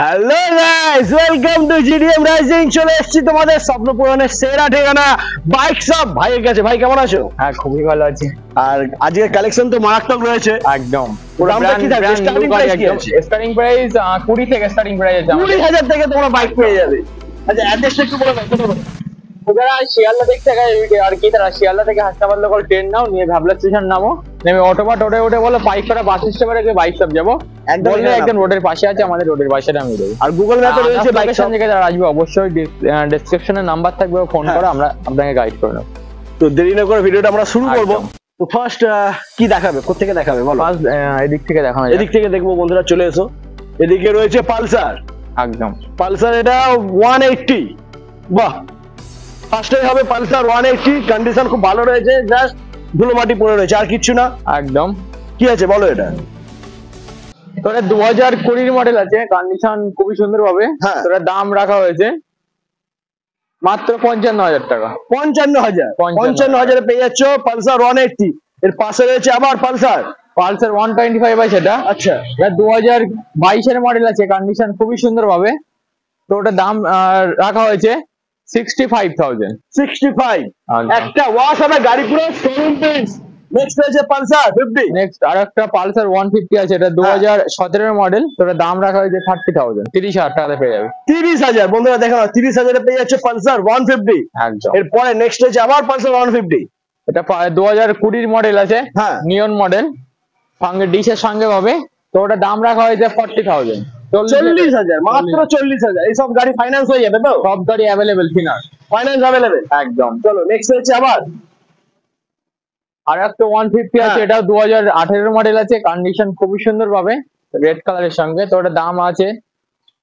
Hello guys, welcome to GDM rising. চলে এসেছি তোমাদের স্বপ্ন পূরণের সেরা ঠিকানা বাইক শপ ভাইয়ের কাছে। ভাই কেমন আছো? হ্যাঁ, খুবই ভালো আছি। আর আজকের কালেকশন তো মারাত্মক রয়েছে একদম দামটা কি থাকবে? স্টার্টিং প্রাইস কি আছে? স্টার্টিং প্রাইস 20 থেকে স্টার্টিং প্রাইস আছে। 20,000 থেকে তোমরা বাইক পেয়ে যাবে। আচ্ছা অ্যাড্রেসটা একটু বলে দাও। তোমরা শিয়ালদা দিক থেকে আর কি তারা শিয়ালদা থেকে হাসনাবাদ লোকাল ট্রেন নাও, নিয়ে ভাবলা স্টেশন নামো, নেমে অটো বা টোটোয় উঠে বলো পাইকপাড়া বাস স্ট্যান্ডে গিয়ে বাইক শপ যাবো। বললে একদম রোডের পাশে আছে, আমাদের রোডের পাশে আমি দেবো। আর গুগল ম্যাপে রয়েছে বাইক শপ থেকে যারা আসবে অবশ্যই ডেসক্রিপশনে নাম্বার থাকবে, ফোন করে আমরা আপনাকে গাইড করে নেব। তো দেরি না করে ভিডিওটা আমরা শুরু করব। তো ফার্স্ট কি দেখাবে, কোথা থেকে দেখাবে বলো? ফার্স্ট এদিক থেকে দেখানো যায়। এদিক থেকে দেখবো বন্ধুরা, চলে এসো। এদিকে রয়েছে পালসার। একদম পালসার, এটা 180। বাহ, ফার্স্টে হবে পালসার 180। কন্ডিশন খুব ভালো রয়েছে, জাস্ট ধুলো মাটি পড়ে রয়েছে, আর কিছু না। একদম কি আছে বলো? এটা তোরা 2020 মডেল আছে, কন্ডিশন খুবই সুন্দর ভাবে। হ্যাঁ। তোরা দাম রাখা হয়েছে মাত্র 55,000 টাকা। 55,000। 55,000 পেয়ে যাচ্ছ পালসার 180। এর পাশে রয়েছে আবার পালসার পালসার 125 আছে এটা। আচ্ছা, এটা 2022 মডেল আছে, কন্ডিশন খুবই সুন্দর ভাবে। তো ওটা দাম রাখা হয়েছে 65,000। 65। একটা ওয়াশ হবে গাড়ি পুরো শোরুম পিস। নেক্সট রয়েছে পালসার 50। নেক্সট আরেকটা পালসার 150 আছে, এটা 2017 মডেল। তো ওটা দাম রাখা হয়েছে 30,000, 30,000 টাকাতে পেয়ে যাবে। 30,000 বন্ধুরা দেখো, 30,000 পেয়ে যাচ্ছে পালসার 150। একদম। এরপরে নেক্সট রয়েছে আবার পালসার 150। এটা 2020 মডেল আছে, হ্যাঁ, নিয়ন মডেল, সঙ্গে ডিশের সঙ্গে পাবে। তো ওটা দাম রাখা হয়েছে 40,000। 40,000, মাত্র 40,000। এইসব গাড়ি ফাইন্যান্স হয়ে যাবে তো? সব গাড়ি অ্যাভেলেবেল, ফিনান্স ফাইন্যান্স অ্যাভেলেবেল একদম। চলো নেক্সট হচ্ছে আবার আর একটা 150 আছে, এটা 2018 মডেল আছে, কন্ডিশন খুবই সুন্দর পাবে, রেড কালারের সঙ্গে। তো ওটা দাম আছে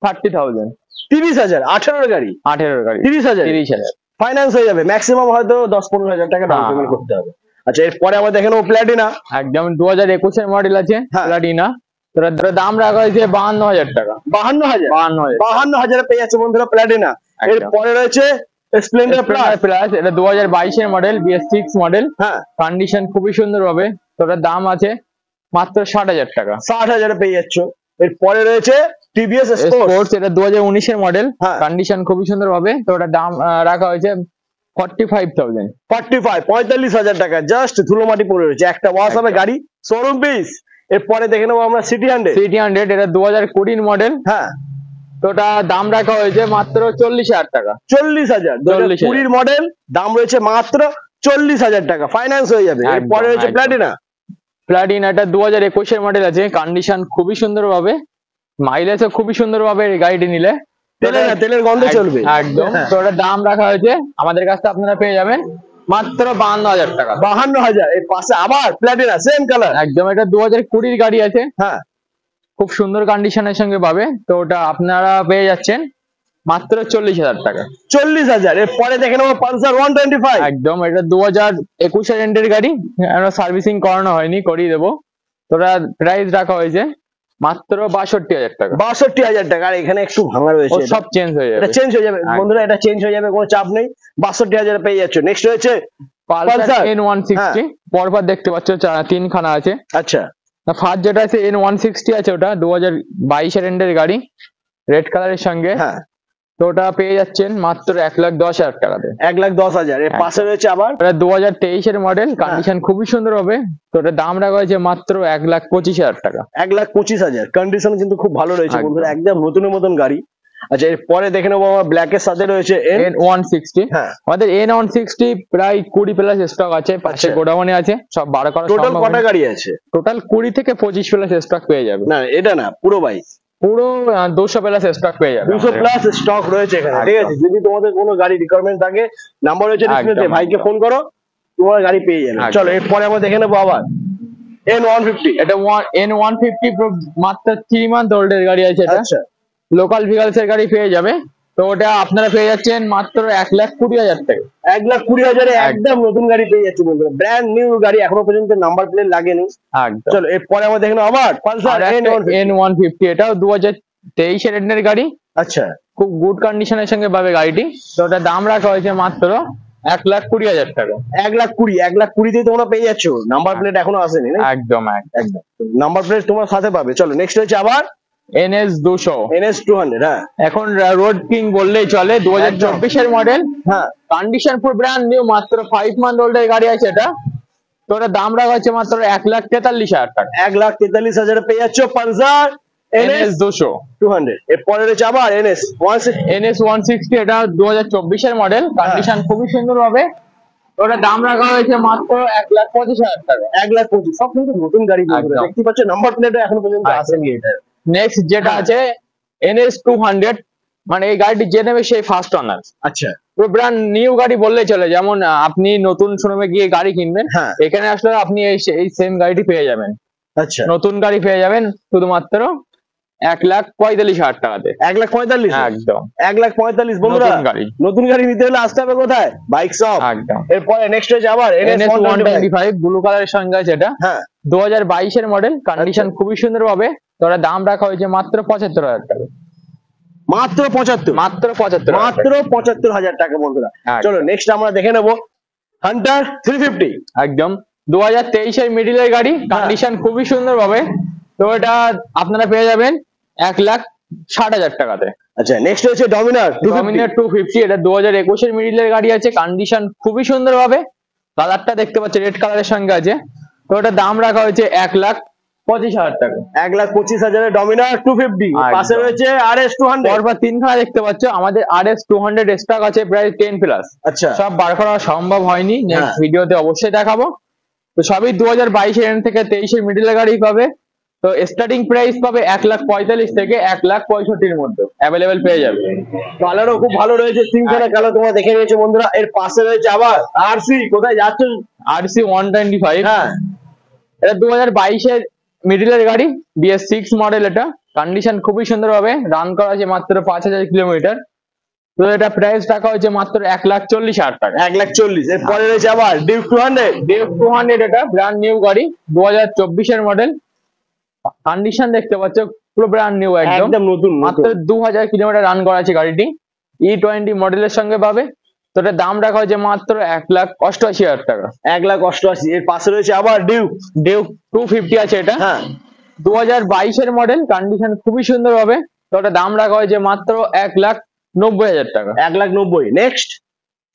30,000। 30,000। 18 গাড়ি, 18 গাড়ি 30,000। 30,000 ফাইন্যান্স হয়ে যাবে, ম্যাক্সিমাম হয়তো 10-15,000 টাকা ডাউন পেমেন্ট করতে হবে। আচ্ছা এরপরে আমরা দেখে নেবো প্ল্যাটিনা। একদম 2021 মডেল আছে, প্লাটিনা। তোর দাম রাখা হয়েছে 52,000 টাকা। 52,000। 52,000 পেয়ে যাচ্ছে বন্ধুরা প্ল্যাটিনা। এরপরে রয়েছে স্প্লেন্ডার প্লাস, এটা 2022 মডেল, BS6 মডেল। হ্যাঁ, কন্ডিশন খুবই সুন্দর হবে। তোর দাম আছে মাত্র 60,000 টাকা। 60,000 পেয়ে যাচ্ছ। এরপরে রয়েছে টিভিএস স্পোর্টস, এটা 2019 মডেল, কন্ডিশন খুবই সুন্দর হবে। তো ওটার দাম রাখা হয়েছে 45,000। 45,000 টাকা, জাস্ট ধুলো মাটি পড়ে রয়েছে। একটা ওয়াশ হবে গাড়ি, শোরুম পিস। এরপরে দেখে নেবো আমরা সিটি 100। এটা 2020 মডেল। হ্যাঁ, তো ওটা দাম রাখা হয়েছে মাত্র 40,000 টাকা। 40,000। 2020 মডেল, দাম রয়েছে মাত্র 40,000 টাকা, ফাইন্যান্স হয়ে যাবে। এরপরে রয়েছে প্ল্যাটিনা। প্ল্যাটিনা এটা 2021 মডেল আছে, কন্ডিশন খুবই সুন্দর পাবে, মাইলেজও খুবই সুন্দর পাবে এই গাড়িটি নিলে। তেলের গন্ধ চলবে একদম। তো ওটার দাম রাখা হয়েছে আমাদের কাছে আপনারা পেয়ে যাবেন মাত্র 52,000 টাকা। 52,000। এর পাশে আবার প্ল্যাটিনা, সেম কালার। একদম, এটা 2020 গাড়ি আছে। হ্যাঁ, খুব সুন্দর কন্ডিশনের সঙ্গে পাবে। তো ওটা আপনারা পেয়ে যাচ্ছেন মাত্র 40,000 টাকা। 40,000। এরপরে দেখে নেবো পালসার 125। একদম, এটা 2021 এন্ডের গাড়ি, সার্ভিসিং করানো হয়নি, করিয়ে দেবো। তো ওটা প্রাইস রাখা হয়েছে মাত্র 62,000 টাকা। 62,000 টাকা। আর এখানে একটু ভাঙা রয়েছে, সব চেঞ্জ হয়ে যাবে। এটা চেঞ্জ হয়ে যাবে বন্ধুরা, এটা চেঞ্জ হয়ে যাবে, কোনো চাপ নেই। 62,000 পেয়ে যাচ্ছ। নেক্সট রয়েছে পালসার N160। পরপর দেখতে পাচ্ছ 3 খানা আছে। আচ্ছা, ফার্স্ট যেটা আছে N160 আছে, ওটা 2022 এন্ডের গাড়ি, রেড কালারের সঙ্গে। হ্যাঁ, তো ওটা পেয়ে যাচ্ছেন মাত্র 1,10,000 টাকাতে। 1,10,000। এর পাশে রয়েছে আবার 2023 মডেল, কন্ডিশন খুবই সুন্দর হবে। তো ওটার দাম রাখা হয়েছে মাত্র 1,25,000 টাকা। 1,25,000। কন্ডিশন কিন্তু খুব ভালো রয়েছে বন্ধুরা, একদম নতুনের মতন গাড়ি। আচ্ছা এরপরে দেখে নেবো আমার ব্ল্যাক এর সাথে রয়েছে N160। আমাদের N160 প্রায় 20 প্লাস স্টক আছে, পাশে গোডাউনে আছে, সব 12 করা। টোটাল কটা গাড়ি আছে? টোটাল 20 থেকে 25 প্লাস স্টক পেয়ে যাবে। না এটা না, পুরো বাইক পুরো 200 প্লাস স্টক পেয়ে যাবে। 200 প্লাস স্টক রয়েছে এখানে, ঠিক আছে? যদি তোমাদের কোনো গাড়ি রিকোয়ারমেন্ট থাকে, নাম্বার রয়েছে ডিসপ্লেতে, ভাইকে ফোন করো, তোমার গাড়ি পেয়ে যাবে। চলো এরপরে আমরা দেখে নেবো আবার N150। এটা N150 মাত্র 3 মান্থ ওল্ডের গাড়ি আছে। এটা লোকাল ভিকালস এর গাড়ি পেয়ে যাবে। তো ওটা আপনারা পেয়ে যাচ্ছেন মাত্র 1,20,000 টাকা। 1,20,000 একদম নতুন গাড়ি পেয়ে যাচ্ছে বন্ধুরা, ব্র্যান্ড নিউ গাড়ি, এখনো পর্যন্ত নাম্বার প্লেট লাগেনি। চলো এরপরে আমরা দেখে নেবো আবার পালসার N150। এটাও 2023 এর গাড়ি। আচ্ছা, খুব গুড কন্ডিশনের সঙ্গে পাবে গাড়িটি। তো ওটা দাম রাখা হয়েছে মাত্র 1,20,000 টাকা। 1,20,000। 1,20,000 তোমরা পেয়ে যাচ্ছ, নাম্বার প্লেট এখনো আসেনি। একদম একদম নাম্বার প্লেট তোমার সাথে পাবে। চলো নেক্সট হচ্ছে আবার NS 200 NS 200 হ্যাঁ এখন রোড কিং বললেই চলে 2024 এর মডেল। হ্যাঁ কন্ডিশন পুরো ব্র্যান্ড নিউ, মাত্র 5 মান্থ ওল্ড এর গাড়ি আছে এটা। তো ওটার দাম রাখা হচ্ছে মাত্র 1,43,000 টাকা। 1,43,000 পেয়ে যাচ্ছ পালসার NS 200। এরপরে রয়েছে আবার NS 160, এটা 2024 এর মডেল। কন্ডিশন খুবই সুন্দর হবে। ওটার দাম রাখা হয়েছে মাত্র 1,25,000 টাকা। 1,25,000 সব কিন্তু নতুন গাড়ি একদম। দেখতে পাচ্ছ, নাম্বার প্লেট এখনো পর্যন্ত আসেনি এটা। নেক্সট যেটা আছে NS 200, মানে এই গাড়িটি যে নেবে সেই ফার্স্ট ওনার। আচ্ছা পুরো ব্র্যান্ড নিউ গাড়ি বললে চলে। যেমন আপনি নতুন শোরুমে গিয়ে গাড়ি কিনবেন, হ্যাঁ। এখানে আসলে আপনি এই সেম গাড়িটি পেয়ে যাবেন। আচ্ছা নতুন গাড়ি পেয়ে যাবেন শুধুমাত্র 1,45,000 টাকাতে। 1,45,000 একদম 1,45,000 বন্ধুরা। নতুন গাড়ি। নতুন গাড়ি নিতে হলে আসতে হবে কোথায়? Bike shop. একদম। এরপরে নেক্সট হচ্ছে আবার NS 125 ব্লু কালারের সঙ্গে আছে এটা। হ্যাঁ 2022 এর মডেল। কন্ডিশন খুবই সুন্দর হবে। তো ওটার দাম রাখা হয়েছে মাত্র 75,000 টাকা। মাত্র 75, মাত্র 75,000 মাত্র 75,000 টাকা বন্ধুরা। একদম। চলো নেক্সট আমরা দেখে নেবো হান্টার 350। একদম 2023 এর মিডিলের গাড়ি। কন্ডিশন খুবই সুন্দর হবে। তো এটা আপনারা পেয়ে যাবেন 1,60,000 টাকাতে। আচ্ছা নেক্সট হচ্ছে ডমিনার ডমিনার 250, এটা 2021 এর মিডিলের গাড়ি আছে। কন্ডিশন খুবই সুন্দর হবে। কালারটা দেখতে পাচ্ছেন রেড কালারের সঙ্গে আছে। তো ওটার দাম রাখা হয়েছে 1,25,000 টাকা। 1,25,000 ডমিনার 250। পাশে রয়েছে RS 200। পরপর তিনখানা দেখতে পাচ্ছ। আমাদের RS 200 স্টক আছে প্রায় 10+। আচ্ছা সব বার করা সম্ভব হয়নি, নেক্সট হ্যাঁ। ভিডিওতে অবশ্যই দেখাবো। তো সবই 2022 এর থেকে 23 এর মিডিলের গাড়ি পাবে। তো স্টার্টিং প্রাইস পাবে 1,45,000 থেকে 1,65,000 এর মধ্যে অ্যাভেলেবেল পেয়ে যাবে। কালারও খুব ভালো রয়েছে, তিনখানা কালার তোমরা দেখে নিয়েছো বন্ধুরা। এর পাশে রয়েছে আবার RC। কোথায় যাচ্ছ? RC 125, হ্যাঁ এটা 2022 এর মিডিলের গাড়ি, BS6 মডেল। এটা কন্ডিশন খুবই সুন্দর হবে। রান করা আছে মাত্র 5,000 কিলোমিটার। তো এটা প্রাইস রাখা হয়েছে মাত্র 1,40,000 টাকা। 1,40,000। এর পরে রয়েছে আবার ডিউক 200। ডিউক 200, এটা ব্র্যান্ড নিউ গাড়ি, 2024 এর মডেল। কন্ডিশন দেখতে পাচ্ছ পুরো ব্র্যান্ড নিউ, একদম নতুন মাত্র 2,000 কিলোমিটার রান করা আছে গাড়িটি। E20 মডেলের সঙ্গে পাবে। তো এটার দাম রাখা হয়েছে মাত্র 1,88,000 টাকা। 1,88,000। এর পাশে রয়েছে আবার ডিউক 250 আছে এটা। হ্যাঁ 2022 এর মডেল। কন্ডিশন খুবই সুন্দর হবে। তো ওটার দাম রাখা হয়েছে মাত্র 1,90,000 টাকা। 1,90,000। নেক্সট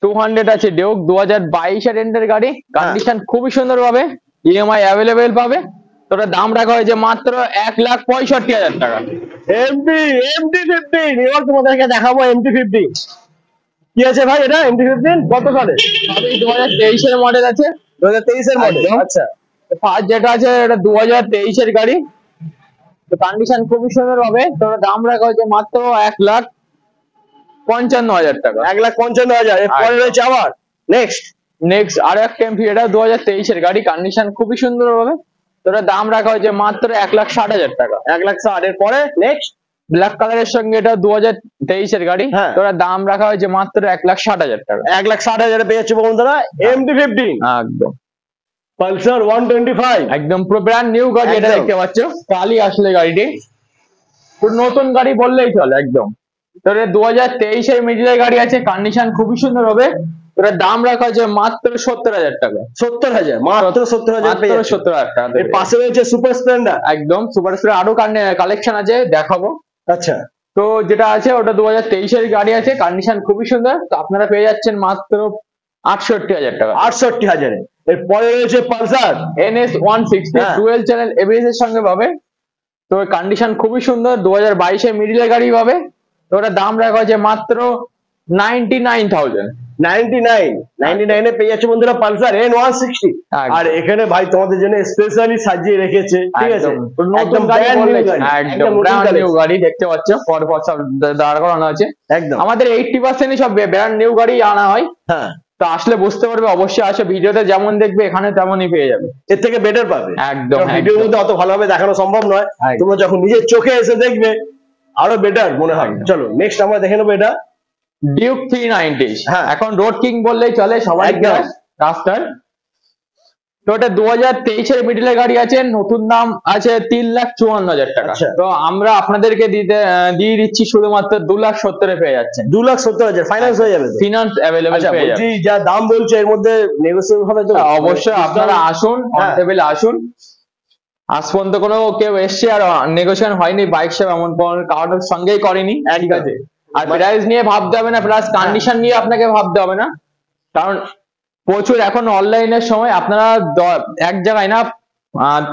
200 আছে ডিউক, 2022 এর এন্ডের গাড়ি। কন্ডিশন খুবই সুন্দর হবে। EMI অ্যাভেলেবেল পাবে। তো ওটার দাম রাখা হয়েছে মাত্র 1,65,000 টাকা। MT-15। এবার তোমাদেরকে দেখাবো MT-15 কি আছে ভাই। এটা MT-15 কত সালে? সবই 2023 এর মডেল আছে। 2023 এর মডেল। একদম। আচ্ছা ফার্স্ট যেটা আছে এটা 2023 এর গাড়ি। তো কন্ডিশন খুবই সুন্দর হবে। তো ওটার দাম রাখা হয়েছে মাত্র 1,55,000 টাকা। 1,55,000। এর পরে রয়েছে আবার নেক্সট আরো একটা এমপি, এটা 2023 এর গাড়ি। কন্ডিশন খুবই সুন্দর হবে। তো ওটার দাম রাখা হয়েছে মাত্র 1,60,000 টাকা। 1,60,000। এর পরে নেক্সট ব্ল্যাক কালারের সঙ্গে এটা 2023 এর গাড়ি। হ্যাঁ। তো ওটার দাম রাখা হয়েছে মাত্র 1,60,000 টাকা। 1,60,000 পেয়ে যাচ্ছে বন্ধুরা MT-15। একদম পালসার 125। একদম পুরো ব্র্যান্ড নিউ গাড়ি। এটা একদম। দেখতে পাচ্ছ কালই আসলে গাড়িটি, পুরো নতুন গাড়ি বললেই চলে একদম। তো এটা 2023 এর মিডিলের গাড়ি আছে। কন্ডিশন খুবই সুন্দর হবে। এটার দাম রাখা হয়েছে মাত্র 70,000 টাকা। 70,000। মাত্র 70,000 পেয়ে যাচ্ছে। 70,000 টাকা। এর পাশে রয়েছে সুপার স্প্লেন্ডার। একদম সুপার স্প্লেন্ডার আরো কালেকশন আছে, দেখাবো। আচ্ছা তো যেটা আছে ওটা 2023 এর গাড়ি আছে। কন্ডিশন খুবই সুন্দর। তো আপনারা পেয়ে যাচ্ছেন মাত্র 68,000 টাকা। 68,000। এর পরে রয়েছে পালসার NS 160 হ্যাঁ। ডুয়েল চ্যানেল ABS এর সঙ্গে পাবে। তো কন্ডিশন খুবই সুন্দর, 2022 এর মিডিলের গাড়ি পাবে। তো ওটার দাম রাখা হয়েছে মাত্র 99,000। 99 এ পেয়ে যাচ্ছে বন্ধুরা পালসার N160। একদম। আর এখানে ভাই তোমাদের জন্য স্পেশালি সাজিয়ে রেখেছে, ঠিক আছে? নতুন গাড়ি বললে চলে। একদম ব্র্যান্ড নিউ গাড়ি দেখতে পাচ্ছ, পর সব দাঁড় করানো আছে। একদম আমাদের 80% সব ব্র্যান্ড নিউ গাড়ি আনা হয়। হ্যাঁ তো আসলে বুঝতে পারবে, অবশ্যই আসে, ভিডিওতে যেমন দেখবে এখানে তেমনই পেয়ে যাবে। এর থেকে বেটার পাবে। একদম ভিডিওর মধ্যে অত ভালোভাবে দেখানো সম্ভব নয়, একদম। তোমরা যখন নিজের চোখে এসে দেখবে আরো বেটার মনে হয়। একদম। চলো নেক্সট আমরা দেখে নেবো এটা ডিউক 390। হ্যাঁ। এখন রোড কিং বললেই চলে সবাই, একদম। রাস্তার। তো এটা 2023 এর মিডিলের গাড়ি আছে। নতুন দাম আছে 3,54,000 টাকা। আচ্ছা। তো আমরা আপনাদেরকে দিয়ে দিচ্ছি শুধুমাত্র 2,70,000 পেয়ে যাচ্ছেন। 2,70,000 ফাইন্যান্স হয়ে যাবে তো? ফিনান্স অ্যাভেলেবল আচ্ছা পেয়ে বলছি যাবেন। যা দাম বলছে এর মধ্যে নেগোসিয়েবল হবে তো? অবশ্যই আপনারা আসুন, অন হ্যাঁ। টেবিলে আসুন, আজ পর্যন্ত কোনো কেউ এসছে আর নেগোসিয়েশন হয়নি, বাইক সব এমন কারোর সঙ্গেই করেনি, ঠিক আছে। আর প্রাইস নিয়ে ভাবতে হবে না, প্লাস কন্ডিশন নিয়ে আপনাকে ভাবতে হবে না, কারণ প্রচুর এখন অনলাইনের সময় আপনারা এক জায়গায় না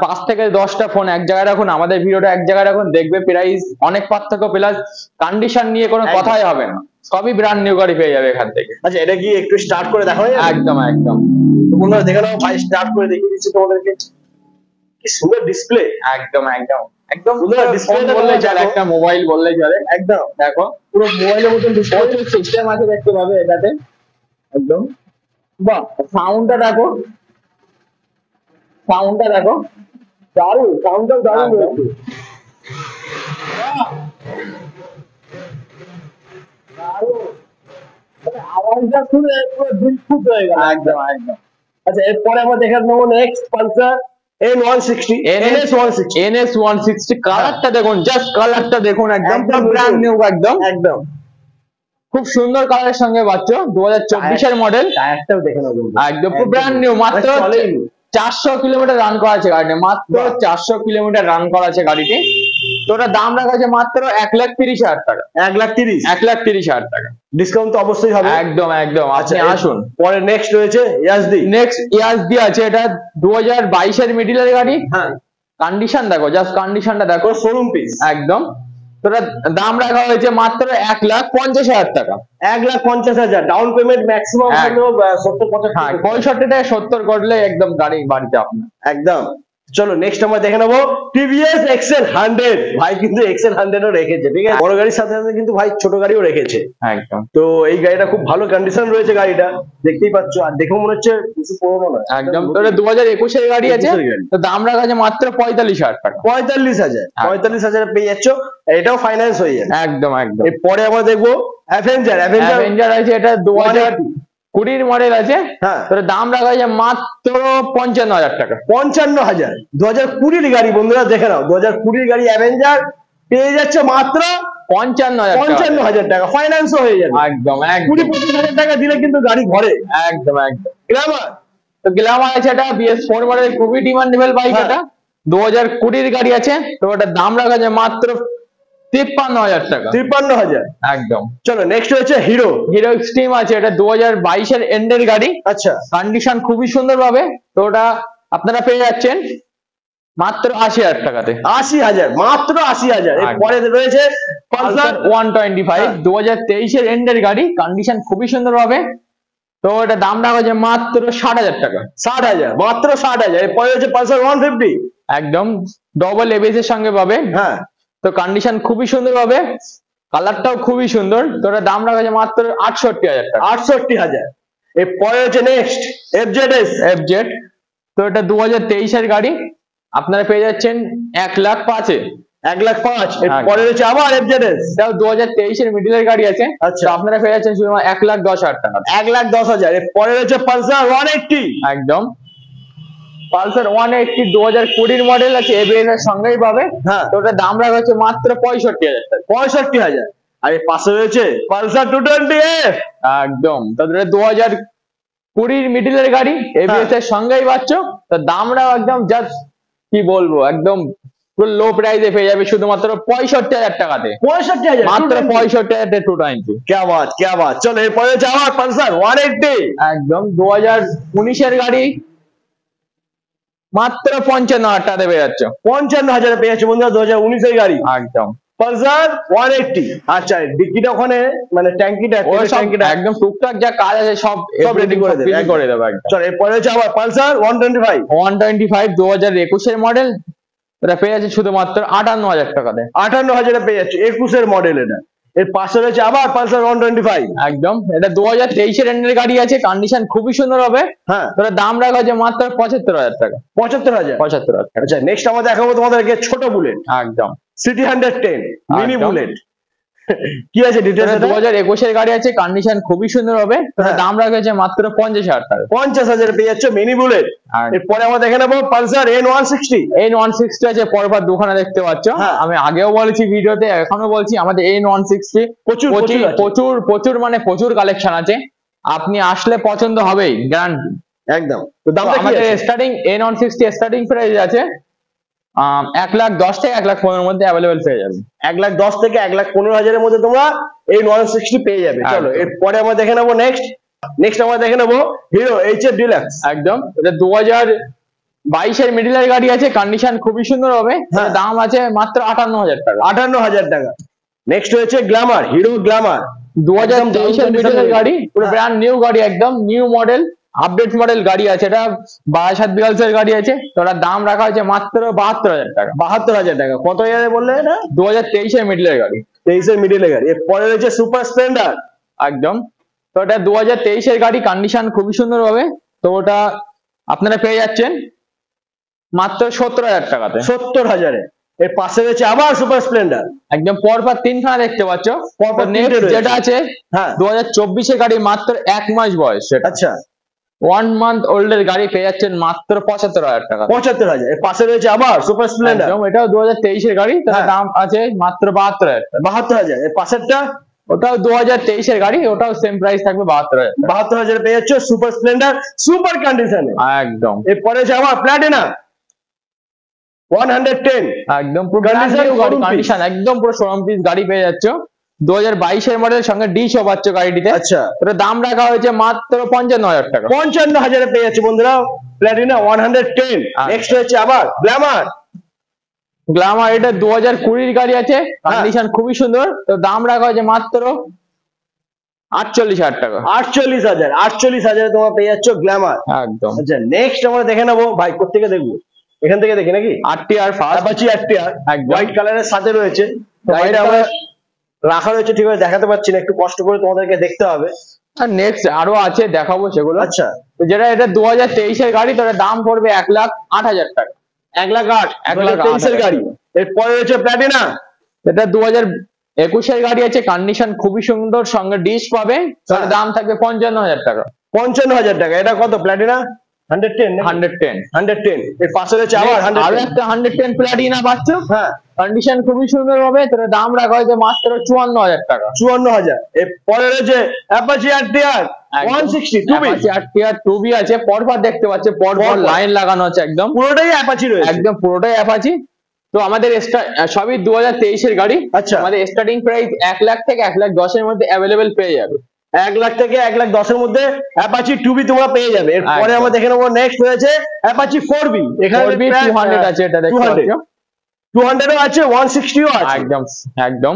5 থেকে 10টা ফোন এক জায়গায় রাখুন, আমাদের ভিডিওটা এক জায়গায় রাখুন, দেখবে প্রাইস অনেক পার্থক্য, প্লাস কন্ডিশন নিয়ে কোনো কথাই হবে না, সবই ব্র্যান্ড নিউ গাড়ি পেয়ে যাবে এখান থেকে। আচ্ছা, এটা কি একটু স্টার্ট করে দেখাও? একদম একদম, তোমরা দেখে নাও ভাই, স্টার্ট করে দেখিয়ে দিচ্ছি তোমাদেরকে। কি সুন্দর ডিসপ্লে, একদম একদম একদম সুন্দর ডিসপ্লে বললেই চলে, একটা মোবাইল বললেই চলে। একদম দেখো পুরো মোবাইলের মতন ডিসপ্লে, প্রচুর সিস্টেম আছে দেখতে পাবে এটাতে, একদম। বাহ, সাউন্ডটা দেখো, সাউন্ডটা দেখো, দারুণ, সাউন্ডটাও দারুণ একদম। রয়েছে। মানে আওয়াজটা শুনে পুরো দিল খুশ হয়ে গেল। একদম একদম। আচ্ছা, এরপরে আমরা দেখে নেবো next Pulsar N160, NS160। NS160 কালারটা দেখুন, জাস্ট কালারটা দেখুন, একদম একদম ব্র্যান্ড নিউ, একদম একদম খুব সুন্দর কালারের সঙ্গে পাচ্ছ, 2024 এর মডেল, টায়ারটাও দেখে নেবো একদম ব্র্যান্ড নিউ। মাত্র 400 কিলোমিটার রান করা আছে গাড়িতে, মাত্র 400 কিলোমিটার রান করা আছে গাড়িতে। তো ওটার দাম রাখা আছে মাত্র 1,30,000 টাকা। 1,30,000, 1,30,000 টাকা ডিসকাউন্ট তো অবশ্যই হবে। একদম একদম, আপনি আসুন। পরে নেক্সট রয়েছে ইয়াজদি। নেক্সট ইয়াজদি আছে, এটা 2022 এর মিডিলের গাড়ি। হ্যাঁ, কন্ডিশন দেখো, জাস্ট কন্ডিশনটা দেখো, শোরুম পিস একদম। তোরা দাম রাখা হয়েছে মাত্র 1,50,000 টাকা। 1,50,000, ডাউন পেমেন্ট ম্যাক্সিমাম হ্যাঁ। হলো 70-75। হ্যাঁ, 65 থেকে 70 করলে একদম গাড়ি বাড়িতে আপনার। একদম। চলো নেক্সট আমরা দেখে নেবো টিভিএস এক্সেল 100। ভাই কিন্তু এক্সেল 100ও রেখেছে, ঠিক আছে, বড় গাড়ির সাথে সাথে কিন্তু ভাই ছোট গাড়িও রেখেছে। একদম তো এই গাড়িটা খুব ভালো কন্ডিশন রয়েছে, গাড়িটা দেখতেই পাচ্ছ, আর দেখেও মনে হচ্ছে বেশি পুরোনো না, একদম। তোরা 2021 এর গাড়ি আছে, 21 এর গাড়ি। তো দাম রাখা আছে মাত্র 45,000 টাকা। 45,000 পেয়ে যাচ্ছ, এটাও ফাইন্যান্স হয়ে যাবে। একদম একদম। এরপরে আমরা দেখবো অ্যাভেঞ্জার। অ্যাভেঞ্জার আছে, এটা 2020 মডেল আছে। হ্যাঁ, তোর দাম রাখা আছে মাত্র 55,000 টাকা। 55,000, 2020 গাড়ি বন্ধুরা দেখে নাও, 2020 গাড়ি অ্যাভেঞ্জার পেয়ে যাচ্ছে মাত্র 55,000 টাকা, ফাইন্যান্সও হয়ে যাবে। একদম একদম। 20-25,000 টাকা দিলে কিন্তু গাড়ি ঘরে। একদম একদম। গ্ল্যামার, তো গ্ল্যামার আছে, এটা BS4 মডেল, খুবই ডিমান্ডেবল বাইক। হ্যাঁ। এটা 2020 গাড়ি আছে, তো ওটার দাম রাখা আছে মাত্র 53,000 টাকা। 53,000। একদম। চলো নেক্সট হচ্ছে হিরো। হিরো এক্সট্রিম আছে, এটা 2022 এর এন্ডের গাড়ি। আচ্ছা, কন্ডিশন খুবই সুন্দর পাবে, তো ওটা আপনারা পেয়ে যাচ্ছেন মাত্র 80,000 টাকাতে। 80,000, মাত্র 80,000। এরপরে রয়েছে পালসার 125, 2023 এর এন্ডের গাড়ি, কন্ডিশন খুবই সুন্দর পাবে, তো এটা দাম রাখা আছে মাত্র 60,000 টাকা। 60,000, মাত্র 60,000। এরপরে হচ্ছে পালসার 150। একদম ডবল এবিএস এর সঙ্গে পাবে। হ্যাঁ, তো কন্ডিশন খুবই সুন্দর পাবে, কালারটাও খুবই সুন্দর, তো এটা দাম রাখা আছে মাত্র 68,000 টাকা। 68,000। এরপরে হচ্ছে নেক্সট FZ, তো এটা 2023 এর গাড়ি, আপনারা পেয়ে যাচ্ছেন 1,05,000 এ। 1,05,000। এরপরে হচ্ছে আবার FZS, এটাও 2023 এর মিডিলের গাড়ি আছে। আচ্ছা। তো আপনারা পেয়ে যাচ্ছেন শুধু 1,10,000 টাকা। 1,10,000। এরপরে রয়েছে পালসার 180। একদম। পালসার 180 2020 মডেল আছে, এবিএস এর সঙ্গেই পাবে। হ্যাঁ, তো ওটার দাম রাখা হচ্ছে মাত্র 65,000 টাকা। 65,000। আর এর পাশে রয়েছে পালসার 220F। একদম। তো 2020 মিডিলের গাড়ি, এবিএস এর সঙ্গেই পাচ্ছ, তো দামটাও একদম জাস্ট কি বলবো, একদম পুরো লো প্রাইসে পেয়ে যাবে শুধুমাত্র 65,000 টাকাতে। 65,000, মাত্র 65,000 220। क्या बात, क्या बात। চলো এরপরে হচ্ছে আবার পালসার 180। একদম 2019 এর গাড়ি, মাত্র 55,000 টাকা পেয়ে যাচ্ছ। 55,000 পেয়ে যাচ্ছে বন্ধুরা, 2019 এর গাড়ি একদম। পালসার 180। আচ্ছা, ডিকিটা ওখানে মানে ট্যাঙ্কিটা একদম টুকটাক যা কাজ আছে সব রেডি করে দেবে, করে দেবে একদম। চলো এরপরে হচ্ছে আবার পালসার 125। 125 2021 এর মডেল, এটা পেয়ে যাচ্ছে শুধুমাত্র 58,000 টাকাতে। 58,000 পেয়ে যাচ্ছে, 21 এর মডেল এটা। এর পাশে রয়েছে আবার পালসার 125। একদম। এটা 2023 এর এন্ডের গাড়ি আছে, কন্ডিশন খুবই সুন্দর হবে। হ্যাঁ, তোরা দাম রাখা আছে মাত্র 75,000 টাকা। 75,000। 75,000 টাকা। আচ্ছা, নেক্সট আমরা দেখাবো তোমাদেরকে ছোট বুলেট, একদম। সিটি 110 মিনি একদম। বুলেট। কি আছে ডিটেইলস? 2021 এর গাড়ি আছে, কন্ডিশন খুবই সুন্দর হবে, তোরা হ্যাঁ। দাম রাখা আছে মাত্র 50,000 টাকা। 50,000 পেয়ে যাচ্ছে মিনি বুলেট। এরপরে আমরা দেখে নেবো পালসার N160। N160 আছে, পরপর দুখানা দেখতে পাচ্ছ। হ্যাঁ। আমি আগেও বলেছি ভিডিওতে, এখনো বলছি, আমাদের N160 প্রচুর মানে প্রচুর কালেকশন আছে, আপনি আসলে পছন্দ হবেই, গ্যারান্টি। একদম। তো দামটা কি আমাদের আছে? স্টার্টিং N160 স্টার্টিং প্রাইস আছে 1,10,000 থেকে 1,15,000 মধ্যে অ্যাভেলেবেল পেয়ে যাবে। 1,10,000 থেকে 1,15,000 মধ্যে তোমরা এই 960 পেয়ে যাবে। চলো এরপরে আমরা দেখে নেবো নেক্সট আমরা দেখে নেবো হিরো এইচএফ ডিলাক্স। একদম, এটা 2022 মিডিলের গাড়ি আছে, কন্ডিশন খুবই সুন্দর হবে, দাম আছে মাত্র 58,000 টাকা। 58,000 টাকা। নেক্সট হয়েছে গ্ল্যামার, হিরো গ্ল্যামার 2023 মিডিলের গাড়ি, পুরো ব্র্যান্ড নিউ গাড়ি, একদম নিউ মডেল, আপডেট মডেল গাড়ি আছে। এটা 22 গাড়ি আছে, তো ওটার দাম রাখা হয়েছে মাত্র 72,000 টাকা। 72,000 টাকা। কত ইয়ারে বললে এটা? 2023 মিডিলের গাড়ি। 23 মিডিলের গাড়ি। এরপরে রয়েছে সুপার স্প্লেন্ডার। একদম, তো এটা 2023 গাড়ি, কন্ডিশন খুবই সুন্দর হবে, তো ওটা আপনারা পেয়ে যাচ্ছেন মাত্র 70,000 টাকাতে। 70,000 এর পাশে রয়েছে আবার সুপার স্প্লেন্ডার। একদম পরপর তিনখানা দেখতে পাচ্ছ। পরপর নেক্সট যেটা আছে, হ্যাঁ 2024 গাড়ি, মাত্র 1 মাস বয়স। আচ্ছা, 1 মান্থ ওল্ডের গাড়ি পেয়ে যাচ্ছেন মাত্র 75,000 টাকা। 75,000। এর পাশে রয়েছে আবার সুপার স্প্লেন্ডার, এটাও 2023 গাড়ি, তার দাম আছে মাত্র 72,000 টাকা। 72,000। এর পাশেরটা ওটাও 2023 গাড়ি, ওটাও সেম প্রাইস থাকবে 72,000। 72,000 পেয়ে যাচ্ছে সুপার স্প্লেন্ডার সুপার কন্ডিশনে। একদম, এরপরে আছে আবার প্ল্যাটিনা 110। একদম পুরো কন্ডিশন, একদম পুরো শোরুম পিস গাড়ি পেয়ে যাচ্ছ। 2022 মডেলের সঙ্গে ডিশও পাচ্ছ গাড়িটিতে। আচ্ছা, এর দাম রাখা হয়েছে মাত্র 55,000 টাকা। 55,000 পেয়ে যাচ্ছে বন্ধুরা প্ল্যাটিনা 110। নেক্সট হচ্ছে আবার গ্ল্যামার। গ্ল্যামার এটা 2020 গাড়ি আছে, কন্ডিশন খুবই সুন্দর, তো দাম রাখা হয়েছে মাত্র 48,000 টাকা। 48,000 তোমরা পেয়ে যাচ্ছ গ্ল্যামার। একদম। আচ্ছা, নেক্সট আমরা দেখে নেবো ভাই, কোত্থেকে দেখবো? এখান থেকে দেখি নাকি? RTR first, Apache RTR white কালারের সাথে রয়েছে। গাড়িটা আমরা রাখা রয়েছে, ঠিক আছে দেখাতে পাচ্ছি না, একটু কষ্ট করে তোমাদেরকে দেখতে হবে। আর নেক্সট আরো আছে, দেখাবো সেগুলো। আচ্ছা, তো যেটা এটা 2023 গাড়ি, তার দাম পড়বে 1,08,000 টাকা। 1,08,000 2023 গাড়ি। এরপরে রয়েছে প্ল্যাটিনা, এটা 2021 গাড়ি আছে, কন্ডিশন খুবই সুন্দর, সঙ্গে ডিশ পাবে, তার দাম থাকবে 55,000 টাকা। 55,000 টাকা। এটা কত প্ল্যাটিনা? 110। এর পাশে রয়েছে আবার 110 প্ল্যাটিনা পাচ্ছ। হ্যাঁ, কন্ডিশন খুবই সুন্দর হবে, তার দাম রাখা হয়েছে মাত্র 54,000 টাকা। 54,000। এর পরে রয়েছে Apache RTR 160 2B। Apache RTR 2B আছে, পরপর দেখতে পাচ্ছে, পরপর লাইন লাগানো আছে, একদম পুরোটাই অ্যাপাচি রয়েছে। একদম পুরোটাই অ্যাপাচি। তো আমাদের সবই 2023 গাড়ি। আচ্ছা, আমাদের স্টার্টিং প্রাইস 1,00,000 থেকে 1,10,000 মধ্যে অ্যাভেলেবেল পেয়ে যাবে। 1,00,000 থেকে 1,10,000 মধ্যে অ্যাপাচি 2B তোমরা পেয়ে যাবে। এরপরে আমরা দেখে নেবো নেক্সট রয়েছে অ্যাপাচি 4B। এখানে 200 আছে, এটা দেখতে পাচ্ছ। 200 ও আছে, 160 ও আছে। একদম।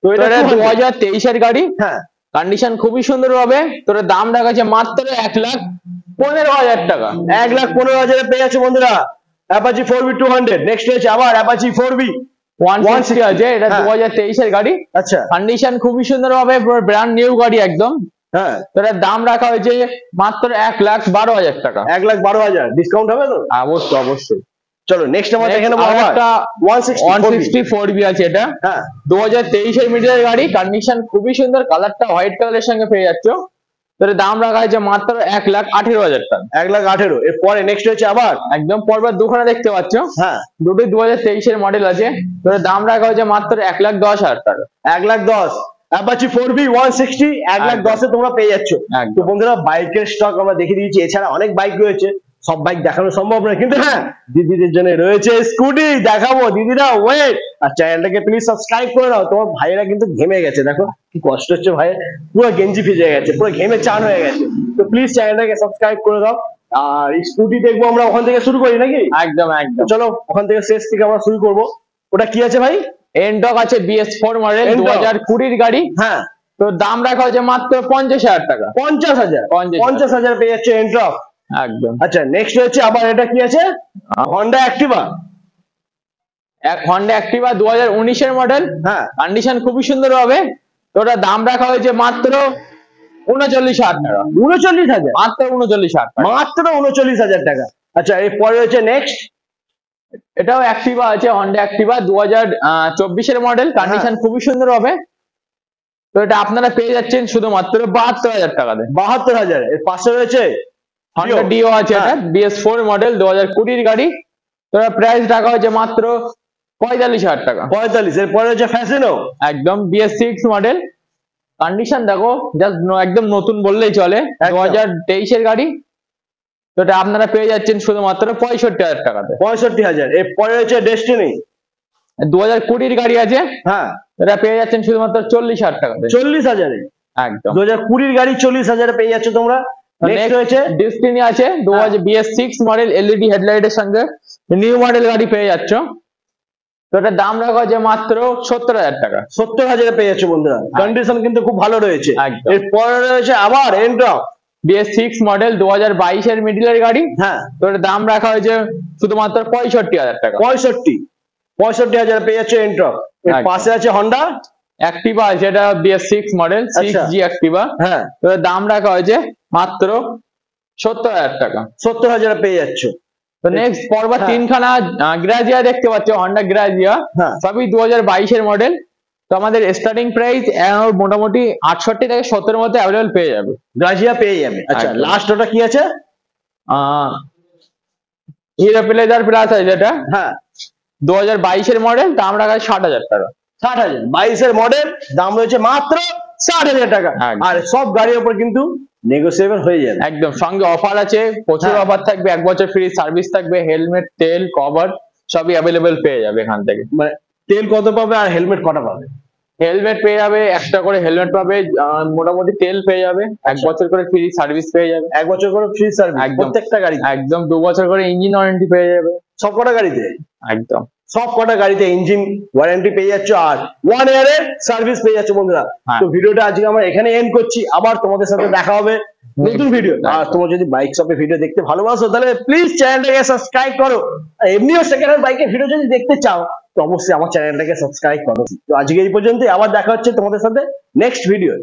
তো এটা 2023 গাড়ি। হ্যাঁ, কন্ডিশন খুবই সুন্দর হবে, তোর দাম রাখা আছে মাত্র 1,15,000 টাকা। 1,15,000 পেয়ে যাচ্ছে বন্ধুরা অ্যাপাচি 4B 200। নেক্সট রয়েছে আবার অ্যাপাচি 4B 160 আছে, এটা 2023 গাড়ি। আচ্ছা, কন্ডিশন খুবই সুন্দর হবে, পুরো ব্র্যান্ড নিউ গাড়ি একদম। হ্যাঁ, তোর দাম রাখা হয়েছে মাত্র 1,12,000 টাকা। 1,12,000 ডিসকাউন্ট হবে তো? অবশ্যই। চলো নেক্সট আমরা দেখে নেবো একটা 160 4B আছে, এটা 2023 মিডিলের গাড়ি, কন্ডিশন খুবই সুন্দর, কালারটা হোয়াইট কালারের সঙ্গে পেয়ে যাচ্ছ। তোর দাম রাখা হয়েছে মাত্র 1,18,000 টাকা। 1,18,000। এর পরে নেক্সট হচ্ছে আবার একদম পরপর দুখানা দেখতে পাচ্ছ। হ্যাঁ, দুটোই 2023 মডেল আছে, তোর দাম রাখা হয়েছে মাত্র 1,10,000 টাকা। 1,10,000 অ্যাপাচি 4B 160 1,10,000 তোমরা পেয়ে যাচ্ছ। তো বন্ধুরা বাইকের স্টক আমরা দেখে দিয়েছি, এছাড়া অনেক বাইক রয়েছে, সব বাইক দেখানো সম্ভব নয়, কিন্তু হ্যাঁ দিদিদের জন্য রয়েছে স্কুটি, দেখাবো। দিদিরা ওয়েট, আর চ্যানেলটাকে প্লিজ সাবস্ক্রাইব করে দাও। তোমার ভাইয়েরা কিন্তু ঘেমে গেছে, দেখো কি কষ্ট হচ্ছে ভাইয়ের, পুরো গেঞ্জি ভিজে গেছে, পুরো ঘেমে চান হয়ে গেছে। তো প্লিজ চ্যানেলটাকে সাবস্ক্রাইব করে দাও। আর স্কুটি দেখবো আমরা ওখান থেকে শুরু করি নাকি? একদম। চলো ওখান থেকে শেষ থেকে আমরা শুরু করবো। ওটা কি আছে ভাই? এনটক আছে, BS4 মডেল, 2020 গাড়ি। হ্যাঁ, তো দাম রাখা হয়েছে মাত্র 50,000 টাকা। 50,000 পেয়ে যাচ্ছে এনটক। একদম। আচ্ছা, নেক্সট হচ্ছে আবার এটা কি আছে? Honda Activa. Honda Activa 2019 model. হ্যাঁ, কন্ডিশন খুবই সুন্দর হবে, তো ওটা দাম রাখা হয়েছে মাত্র 39,000 টাকা। 39,000? মাত্র 39,000 টাকা। মাত্র 39,000 টাকা। আচ্ছা, এরপরে রয়েছে নেক্সট, এটাও অ্যাক্টিভা আছে, হন্ডা অ্যাক্টিভা 2024 মডেল, কন্ডিশন খুবই সুন্দর হবে, তো এটা আপনারা পেয়ে যাচ্ছেন শুধুমাত্র 72,000 টাকাতে। 72,000। এর পাশে রয়েছে হন্ডা ডিও আছে, এটা BS4 মডেল, 2020 গাড়ি, তো প্রাইস রাখা হয়েছে মাত্র 45,000 টাকা। 45। এরপরে রয়েছে ফ্যাসিনো, একদম BS6 মডেল, কন্ডিশন দেখো জাস্ট একদম নতুন বললেই চলে, 2023 গাড়ি, তো এটা আপনারা পেয়ে যাচ্ছেন শুধুমাত্র 65,000 টাকাতে। 65,000। এরপরে রয়েছে ডেস্টিনি। 2020 গাড়ি আছে, হ্যাঁ, এটা পেয়ে যাচ্ছেন শুধুমাত্র 40,000 টাকাতে। 40,000। একদম 2020 গাড়ি 40,000 পেয়ে যাচ্ছ তোমরা। নেক্সট রয়েছে ডেস্টিনি আছে 2000 BS6 মডেল এলইডি হেডলাইটের সঙ্গে নিউ মডেল গাড়ি পেয়ে যাচ্ছ। তো এটার দাম রাখা আছে মাত্র 70,000 টাকা। 70,000 পেয়ে যাচ্ছ বন্ধুরা। কন্ডিশন কিন্তু খুব ভালো রয়েছে। একদম। এরপরে রয়েছে আবার এন্ট্রক BS6 মডেল 2022 এর মিডলের গাড়ি। হ্যাঁ, তো এটার দাম রাখা হয়েছে শুধুমাত্র 65,000 টাকা। 65,000 পেয়ে যাচ্ছ এন্ট্রক। এর একদম। পাশে আছে হন্ডা অ্যাক্টিভা, যেটা BS6 মডেল 6G অ্যাক্টিভা। হ্যাঁ, তো এর দাম রাখা হয়েছে মাত্র 70,000 টাকা। 70,000 পেয়ে যাচ্ছ। তো নেক্সট পরপর হ্যাঁ। তিনখানা গ্রাজিয়া দেখতে পাচ্ছ, হন্ডা গ্রাজিয়া। হ্যাঁ। সবই 2022 এর মডেল। তো আমাদের স্টার্টিং প্রাইস মোটামুটি 68 থেকে 70 এর মধ্যে অ্যাভেলেবল পেয়ে যাবে। গ্রাজিয়া পেয়ে যাবে। আচ্ছা, একদম। লাস্ট ওটা কি আছে? হিরো প্লেজার প্লাস আছে, যেটা হ্যাঁ, 2022 এর মডেল, দাম রাখা আছে 60,000 টাকা। 60,000। 22 এর মডেল, দাম রয়েছে মাত্র 60,000 টাকা। একদম। আর সব গাড়ির উপর কিন্তু নেগোসিয়েবল হয়ে যাবে। একদম, সঙ্গে অফার আছে, প্রচুর হ্যাঁ। অফার থাকবে, 1 বছর ফ্রি সার্ভিস থাকবে, হেলমেট, তেল, কভার সবই অ্যাভেলেবল পেয়ে যাবে এখান থেকে। মানে তেল কত পাবে আর হেলমেট কটা পাবে? হেলমেট পেয়ে যাবে, একটা করে হেলমেট পাবে, মোটামুটি তেল পেয়ে যাবে, 1 বছর করে ফ্রি সার্ভিস পেয়ে যাবে। 1 বছর করে ফ্রি সার্ভিস একদম। প্রত্যেকটা গাড়ি। একদম 2 বছর করে ইঞ্জিন ওয়ারেন্টি পেয়ে যাবে। সব কটা গাড়িতে? একদম। সব কটা গাড়িতে ইঞ্জিন ওয়ারেন্টি পেয়ে যাচ্ছ আর 1 ইয়ারের সার্ভিস পেয়ে যাচ্ছ বন্ধুরা। হ্যাঁ। তো ভিডিওটা আজকে আমরা এখানে এন্ড করছি। আবার তোমাদের সাথে দেখা হবে নতুন ভিডিও। আর তোমরা যদি বাইক শপে ভিডিও দেখতে ভালোবাসো তাহলে প্লিজ চ্যানেলটাকে সাবস্ক্রাইব করো। আর এমনিও সেকেন্ড হ্যান্ড বাইকের ভিডিও যদি দেখতে চাও তো অবশ্যই আমার চ্যানেলটাকে সাবস্ক্রাইব করো। তো আজকে এই পর্যন্তই, আবার দেখা হচ্ছে তোমাদের সাথে নেক্সট ভিডিও।